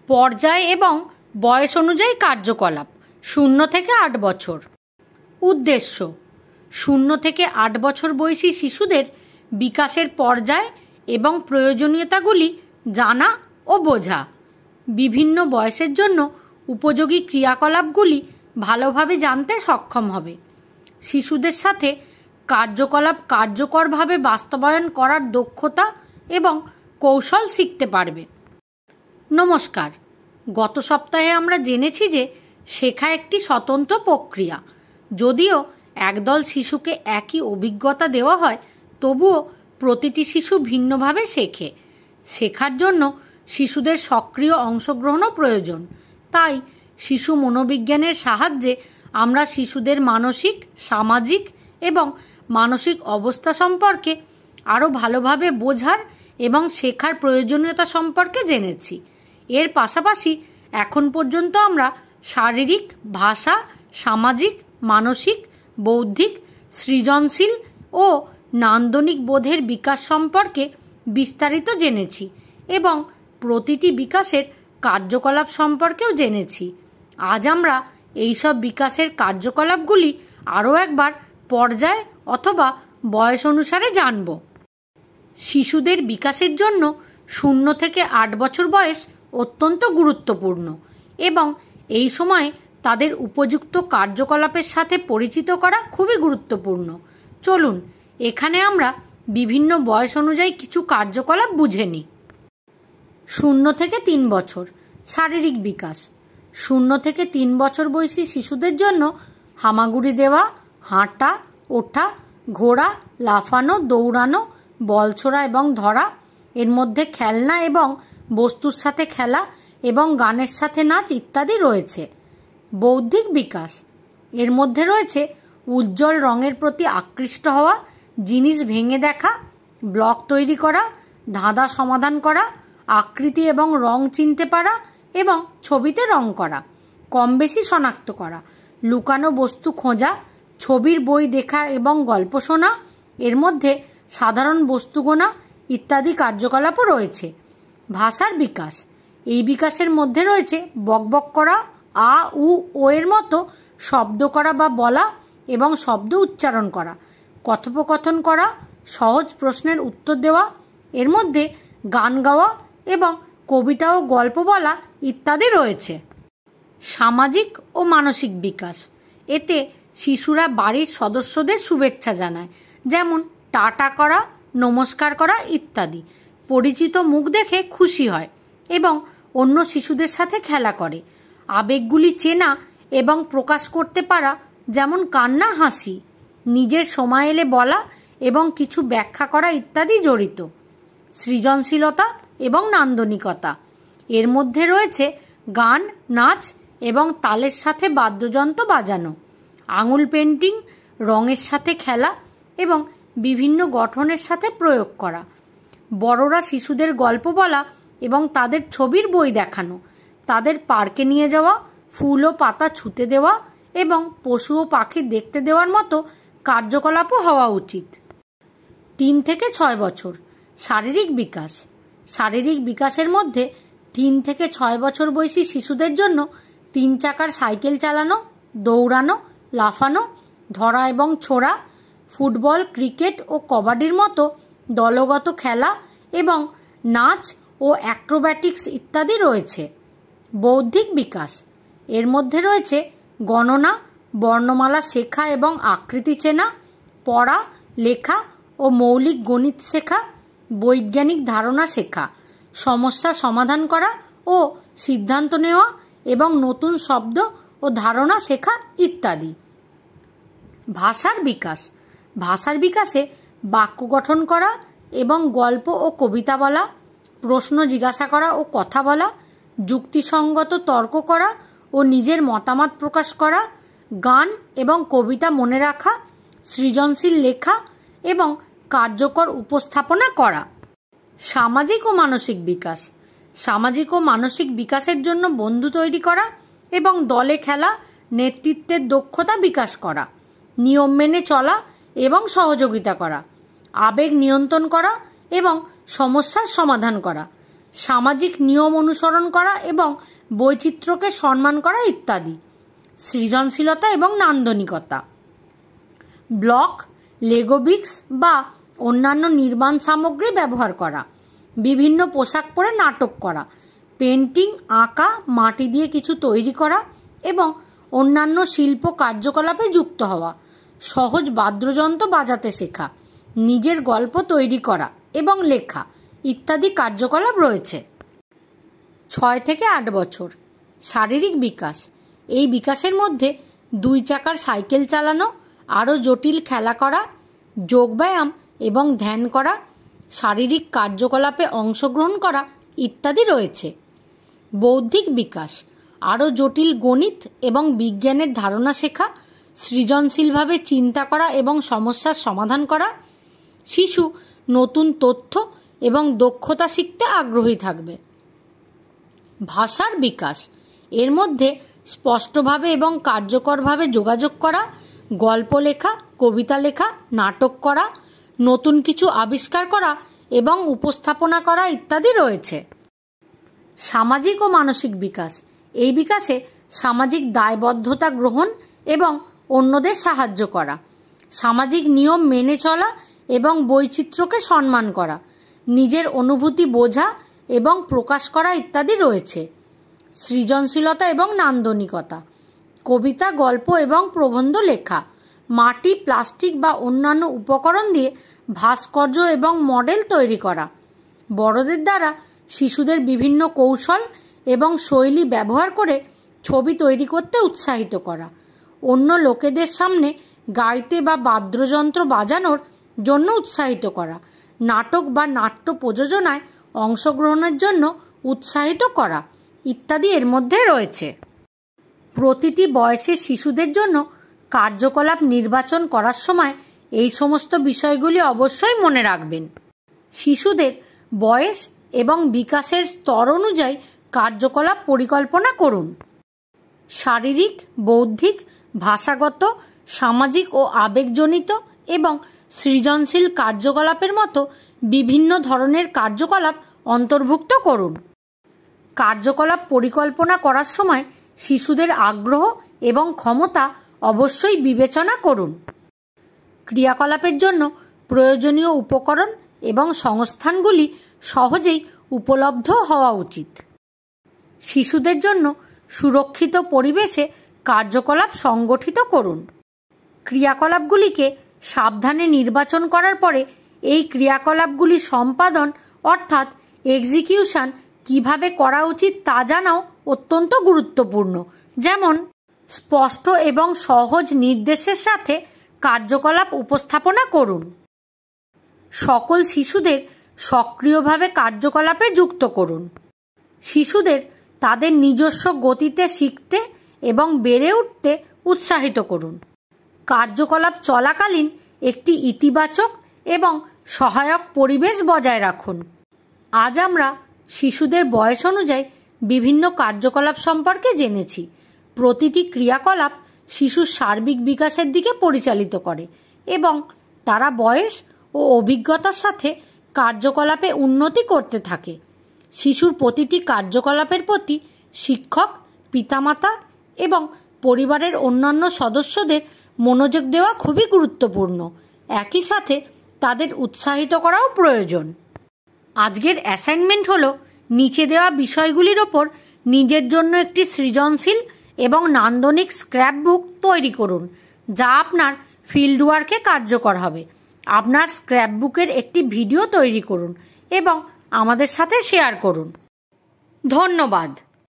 পর্যায় এবং বয়স অনুযায়ী কার্যকলাপ 0 থেকে 8 বছর। উদ্দেশ্য: 0 থেকে 8 বছর বয়সী শিশুদের বিকাশের পর্যায় এবং প্রয়োজনীয়তাগুলি জানা ও বোঝা। বিভিন্ন বয়সের জন্য উপযোগী ক্রিয়াকলাপগুলি ভালোভাবে জানতে সক্ষম হবে। শিশুদের সাথে কার্যকলাপ কার্যকরভাবে বাস্তবায়ন করার দক্ষতা এবং কৌশল শিখতে পারবে। নমস্কার। গত সপ্তাহে আমরা জেনেছি যে শেখা একটি স্বতন্ত্র প্রক্রিয়া। যদিও একদল শিশুকে একই অভিজ্ঞতা দেওয়া হয়, তবুও প্রতিটি শিশু ভিন্নভাবে শেখে। শেখার জন্য শিশুদের সক্রিয় অংশগ্রহণও প্রয়োজন। তাই শিশু মনোবিজ্ঞানের সাহায্যে আমরা শিশুদের মানসিক, সামাজিক এবং মানসিক অবস্থা সম্পর্কে আরও ভালোভাবে বোঝার এবং শেখার প্রয়োজনীয়তা সম্পর্কে জেনেছি। এর পাশাপাশি এখন পর্যন্ত আমরা শারীরিক, ভাষা, সামাজিক, মানসিক, বৌদ্ধিক, সৃজনশীল ও নান্দনিক বোধের বিকাশ সম্পর্কে বিস্তারিত জেনেছি এবং প্রতিটি বিকাশের কার্যকলাপ সম্পর্কেও জেনেছি। আজ আমরা এইসব বিকাশের কার্যকলাপগুলি আরও একবার পর্যায় অথবা বয়স অনুসারে জানব। শিশুদের বিকাশের জন্য 0 থেকে 8 বছর বয়স অত্যন্ত গুরুত্বপূর্ণ এবং এই সময় তাদের উপযুক্ত কার্যকলাপের সাথে পরিচিত করা খুবই গুরুত্বপূর্ণ। চলুন এখানে আমরা বিভিন্ন বয়স অনুযায়ী কিছু কার্যকলাপ বুঝে নিই। 0 থেকে 3 বছর শারীরিক বিকাশ। 0 থেকে 3 বছর বয়সী শিশুদের জন্য হামাগুড়ি দেওয়া, হাঁটা, ওঠা, ঘোরা, লাফানো, দৌড়ানো, বল ছোড়া এবং ধরা, এর মধ্যে খেলনা এবং বস্তুর সাথে খেলা এবং গানের সাথে নাচ ইত্যাদি রয়েছে। বৌদ্ধিক বিকাশ। এর মধ্যে রয়েছে উজ্জ্বল রঙের প্রতি আকৃষ্ট হওয়া, জিনিস ভেঙে দেখা, ব্লক তৈরি করা, ধাঁধা সমাধান করা, আকৃতি এবং রং চিনতে পারা এবং ছবিতে রং করা, কম বেশি শনাক্ত করা, লুকানো বস্তু খোঁজা, ছবির বই দেখা এবং গল্প শোনা, এর মধ্যে সাধারণ বস্তু গোনা ইত্যাদি কার্যকলাপও রয়েছে। ভাষার বিকাশ। এই বিকাশের মধ্যে রয়েছে বকবক করা, আ, উ, ও এর মতো শব্দ করা বা বলা এবং শব্দ উচ্চারণ করা, কথোপকথন করা, সহজ প্রশ্নের উত্তর দেওয়া, এর মধ্যে গান গাওয়া এবং কবিতা ও গল্প বলা ইত্যাদি রয়েছে। সামাজিক ও মানসিক বিকাশ। এতে শিশুরা বাড়ির সদস্যদের শুভেচ্ছা জানায়, যেমন টাটা করা, নমস্কার করা ইত্যাদি। পরিচিত মুখ দেখে খুশি হয় এবং অন্য শিশুদের সাথে খেলা করে। আবেগগুলি চেনা এবং প্রকাশ করতে পারা, যেমন কান্না, হাসি, নিজের সময় এলে বলা এবং কিছু ব্যাখ্যা করা ইত্যাদি জড়িত। সৃজনশীলতা এবং নান্দনিকতা। এর মধ্যে রয়েছে গান, নাচ এবং তালের সাথে বাদ্যযন্ত্র বাজানো, আঙুল পেন্টিং, রঙের সাথে খেলা এবং বিভিন্ন গঠনের সাথে প্রয়োগ করা। বড়রা শিশুদের গল্প বলা এবং তাদের ছবির বই দেখানো, তাদের পার্কে নিয়ে যাওয়া, ফুল ও পাতা ছুঁতে দেওয়া এবং পশু ও পাখি দেখতে দেওয়ার মতো কার্যকলাপও হওয়া উচিত। 3 থেকে 6 বছর শারীরিক বিকাশ। শারীরিক বিকাশের মধ্যে 3 থেকে 6 বছর বয়সী শিশুদের জন্য 3 চাকার সাইকেল চালানো, দৌড়ানো, লাফানো, ধরা এবং ছোড়া, ফুটবল, ক্রিকেট ও কবাডির মতো দলগত খেলা এবং নাচ ও অ্যাক্রোব্যাটিক্স ইত্যাদি রয়েছে। বৌদ্ধিক বিকাশ। এর মধ্যে রয়েছে গণনা, বর্ণমালা শেখা এবং আকৃতি চেনা, পড়া, লেখা ও মৌলিক গণিত শেখা, বৈজ্ঞানিক ধারণা শেখা, সমস্যা সমাধান করা ও সিদ্ধান্ত নেওয়া এবং নতুন শব্দ ও ধারণা শেখা ইত্যাদি। ভাষার বিকাশ। ভাষার বিকাশে বাক্য গঠন করা এবং গল্প ও কবিতা বলা, প্রশ্ন জিজ্ঞাসা করা ও কথা বলা, যুক্তিসঙ্গত তর্ক করা ও নিজের মতামত প্রকাশ করা, গান এবং কবিতা মনে রাখা, সৃজনশীল লেখা এবং কার্যকর উপস্থাপনা করা। সামাজিক ও মানসিক বিকাশ। সামাজিক ও মানসিক বিকাশের জন্য বন্ধু তৈরি করা এবং দলে খেলা, নেতৃত্বের দক্ষতা বিকাশ করা, নিয়ম মেনে চলা এবং সহযোগিতা করা, আবেগ নিয়ন্ত্রণ করা এবং সমস্যার সমাধান করা, সামাজিক নিয়ম অনুসরণ করা এবং বৈচিত্র্যকে সম্মান করা ইত্যাদি। সৃজনশীলতা এবং নান্দনিকতা। ব্লক, লেগো ব্রিক্স বা অন্যান্য নির্মাণ সামগ্রী ব্যবহার করা, বিভিন্ন পোশাক পরে নাটক করা, পেন্টিং, আঁকা, মাটি দিয়ে কিছু তৈরি করা এবং অন্যান্য শিল্প কার্যকলাপে যুক্ত হওয়া, সহজ বাদ্যযন্ত্র বাজাতে শেখা, নিজের গল্প তৈরি করা এবং লেখা ইত্যাদি কার্যকলাপ রয়েছে। 6 থেকে 8 বছর। শারীরিক বিকাশ। এই বিকাশের মধ্যে 2 চাকার সাইকেল চালানো, আরও জটিল খেলা করা, যোগব্যায়াম এবং ধ্যান করা, শারীরিক কার্যকলাপে অংশগ্রহণ করা ইত্যাদি রয়েছে। বৌদ্ধিক বিকাশ। আরও জটিল গণিত এবং বিজ্ঞানের ধারণা শেখা, সৃজনশীলভাবে চিন্তা করা এবং সমস্যার সমাধান করা। শিশু নতুন তথ্য এবং দক্ষতা শিখতে আগ্রহী থাকবে। ভাষার বিকাশ। এর মধ্যে স্পষ্টভাবে এবং কার্যকরভাবে যোগাযোগ করা, গল্প লেখা, কবিতা লেখা, নাটক করা, নতুন কিছু আবিষ্কার করা এবং উপস্থাপনা করা ইত্যাদি রয়েছে। সামাজিক ও মানসিক বিকাশ। এই বিকাশে সামাজিক দায়বদ্ধতা গ্রহণ এবং অন্যদের সাহায্য করা, সামাজিক নিয়ম মেনে চলা এবং বৈচিত্র্যকে সম্মান করা, নিজের অনুভূতি বোঝা এবং প্রকাশ করা ইত্যাদি রয়েছে। সৃজনশীলতা এবং নান্দনিকতা। কবিতা, গল্প এবং প্রবন্ধ লেখা, মাটি, প্লাস্টিক বা অন্যান্য উপকরণ দিয়ে ভাস্কর্য এবং মডেল তৈরি করা, বড়দের দ্বারা শিশুদের বিভিন্ন কৌশল এবং শৈলী ব্যবহার করে ছবি তৈরি করতে উৎসাহিত করা, অন্য লোকেদের সামনে গাইতে বা বাদ্যযন্ত্র বাজানোর জন্য উৎসাহিত করা, নাটক বা নাট্য প্রযোজনায় অংশগ্রহণের জন্য উৎসাহিত করা ইত্যাদি এর মধ্যে রয়েছে। প্রতিটি বয়সের শিশুদের জন্য কার্যকলাপ নির্বাচন করার সময় এই সমস্ত বিষয়গুলি অবশ্যই মনে রাখবেন। শিশুদের বয়স এবং বিকাশের স্তর অনুযায়ী কার্যকলাপ পরিকল্পনা করুন। শারীরিক, বৌদ্ধিক, ভাষাগত, সামাজিক ও আবেগজনিত এবং সৃজনশীল কার্যকলাপের মতো বিভিন্ন ধরনের কার্যকলাপ অন্তর্ভুক্ত করুন। কার্যকলাপ পরিকল্পনা করার সময় শিশুদের আগ্রহ এবং ক্ষমতা অবশ্যই বিবেচনা করুন। ক্রিয়াকলাপের জন্য প্রয়োজনীয় উপকরণ এবং সংস্থানগুলি সহজেই উপলব্ধ হওয়া উচিত। শিশুদের জন্য সুরক্ষিত পরিবেশে কার্যকলাপ সংগঠিত করুন। ক্রিয়াকলাপগুলিকে সাবধানে নির্বাচন করার পরে এই ক্রিয়াকলাপগুলি সম্পাদন অর্থাৎ এক্সিকিউশন কিভাবে করা উচিত তা জানাও অত্যন্ত গুরুত্বপূর্ণ। যেমন স্পষ্ট এবং সহজ নির্দেশের সাথে কার্যকলাপ উপস্থাপনা করুন। সকল শিশুদের সক্রিয়ভাবে কার্যকলাপে যুক্ত করুন। শিশুদের তাদের নিজস্ব গতিতে শিখতে এবং বেড়ে উঠতে উৎসাহিত করুন। কার্যকলাপ চলাকালীন একটি ইতিবাচক এবং সহায়ক পরিবেশ বজায় রাখুন। আজ আমরা শিশুদের বয়স অনুযায়ী বিভিন্ন কার্যকলাপ সম্পর্কে জেনেছি। প্রতিটি ক্রিয়াকলাপ শিশুর সার্বিক বিকাশের দিকে পরিচালিত করে এবং তারা বয়স ও অভিজ্ঞতার সাথে কার্যকলাপে উন্নতি করতে থাকে। শিশুর প্রতিটি কার্যকলাপের প্রতি শিক্ষক, পিতামাতা এবং পরিবারের অন্যান্য সদস্যদের মনোযোগ দেওয়া খুবই গুরুত্বপূর্ণ। একই সাথে তাদের উৎসাহিত করাও প্রয়োজন। আজকের অ্যাসাইনমেন্ট হলো নিচে দেওয়া বিষয়গুলির ওপর নিজের জন্য একটি সৃজনশীল এবং নান্দনিক স্ক্র্যাপবুক তৈরি করুন, যা আপনার ফিল্ড ওয়ার্কে কার্যকর হবে। আপনার স্ক্র্যাপবুকের একটি ভিডিও তৈরি করুন এবং আমাদের সাথে শেয়ার করুন। ধন্যবাদ।